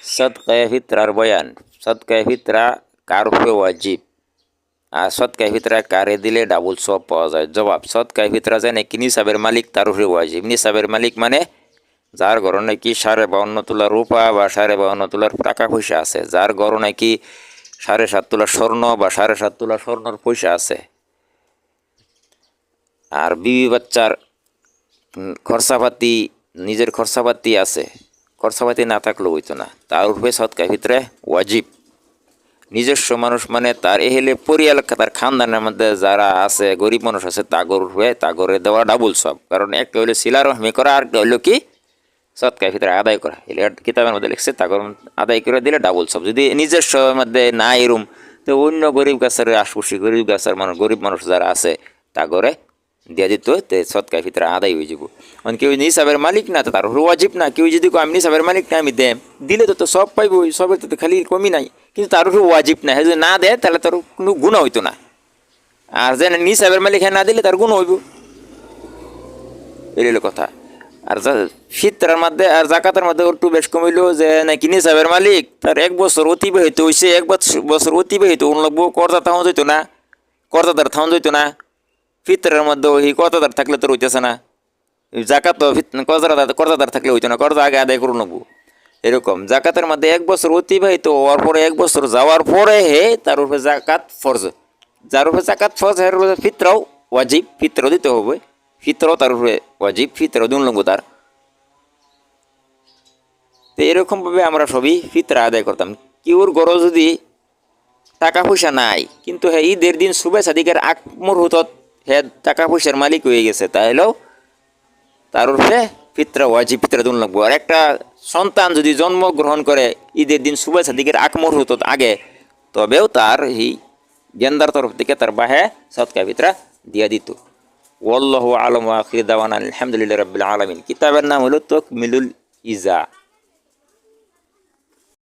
সদকায়ে ফিতরার বয়ান। সদকায়ে ফিতরা কার উপরে ওয়াজিব আর সদকায়ে ফিতরা কারে দিলে ডাবল সওয়াব পাওয়া যায়? জবাব, সদকায়ে ফিতরা যে নাকি নিসাবের মালিক তার উপরে ওয়াজিব। নিসাবের মালিক মানে যার ঘরে নাকি 52.5 তোলা রূপা বা 52.5 তোলার টাকা পয়সা আছে, যার ঘরে নাকি 7.5 তোলা স্বর্ণ বা 7.5 তোলা স্বর্ণর পয়সা আছে, আর বিবি বাচ্চার খরচাপাতি, নিজের খরচাপাতি আছে, খরচাপাতি না থাকলেও হইতো না, তার উপরে সদকায়ে ফিতরা ওয়াজিব। নিজস্ব মানুষ মানে তার এহেলে পরিয়াল, তার খানদানের মধ্যে যারা আছে গরিব মানুষ আছে তাগর হয়ে তাগরে দেওয়া ডাবল সব। কারণ একটা হইলো সিলা রহমি করা, আর একটা হইলো কি সদকায়ে ফিতরা আদায় করা। এলে কিতাবের মধ্যে লিখছে তাগর আদায় করে দিলে ডাবল সব। যদি নিজস্ব মধ্যে না এরম, তো অন্য গরিব গাছের আশপাশি গরিব গাছের মানুষ, গরিব মানুষ যারা আছে তাগরে দিয়া দিত, তো সদকায়ে ফিতরা আদায় হয়ে যাব। কেউ নিসাবের মালিক না, তো তার ওয়াজিব না। কেউ যদি আমি নিসাবের মালিক না, আমি দেম দিলে তো সব পাইব, সবের তো খালি কমি নাই, কিন্তু তার ওয়াজিব না। যদি না দেয় তাহলে তার কোনো গুণা হইতো না। আর যে নিসাবের মালিক না দিলে তার গুণ হইব, এই হলো কথা। আর ফিতরার মধ্যে আর জাকাতের মধ্যে একটু বেশ কমিল যে নাকি নিসাবের মালিক তার 1 বছর অতিবাহিত হয়েছে, 1 বছর অতিবাহিত লাগবো, কর্জা থাউন যেত না, কর্জাদার থাউন যেত না। ফিতরের মধ্যে ওই কর্জাদার থাকলে তো হইতেছে না, জাকাত কর্জাদার থাকলে হইতো না, কর্জা আগে আদায় করে নেবো। এরকম জাকাতের মধ্যে 1 বছর অতিবাহিত হওয়ার পরে, 1 বছর যাওয়ার পরে হে তার উপরে জাকাত ফরজ। যার উপরে জাকাত ফরজ এর উপরে ফিতরাও ওয়াজিব, ফিতরাও দিতে হবে, ফিতরাও তার উপরে ওয়াজিব, ফিতরাও দিন লাগবো তার। তো এরকমভাবে আমরা সবই ফিতরা আদায় করতাম। কেউর গরো যদি টাকা পয়সা নাই, কিন্তু হ্যাঁ ঈদের দিন শুভে সাদিকের আগ মুহূর্তত হ্যাঁ টাকা পয়সার মালিক হয়ে গেছে, তাহলেও তার উপরে ফিতরা ওয়াজিব, ফিতরা দিন লাগবো। আর একটা সন্তান যদি জন্মগ্রহণ করে ঈদের দিন শুভে সাদিকের আগ মুহূর্তত আগে, তবেও তার এই গেন্দার তরফ থেকে তার বাহে সদকায়ে ফিতরা দিয়া দিত। ওয়াল্লাহু আ'লামু ওয়া আখিরু দাওয়ানা আলহামদুলিল্লাহি রাব্বিল আলামিন। কিতাবের নাম হলো তাকমিলুল ইজা।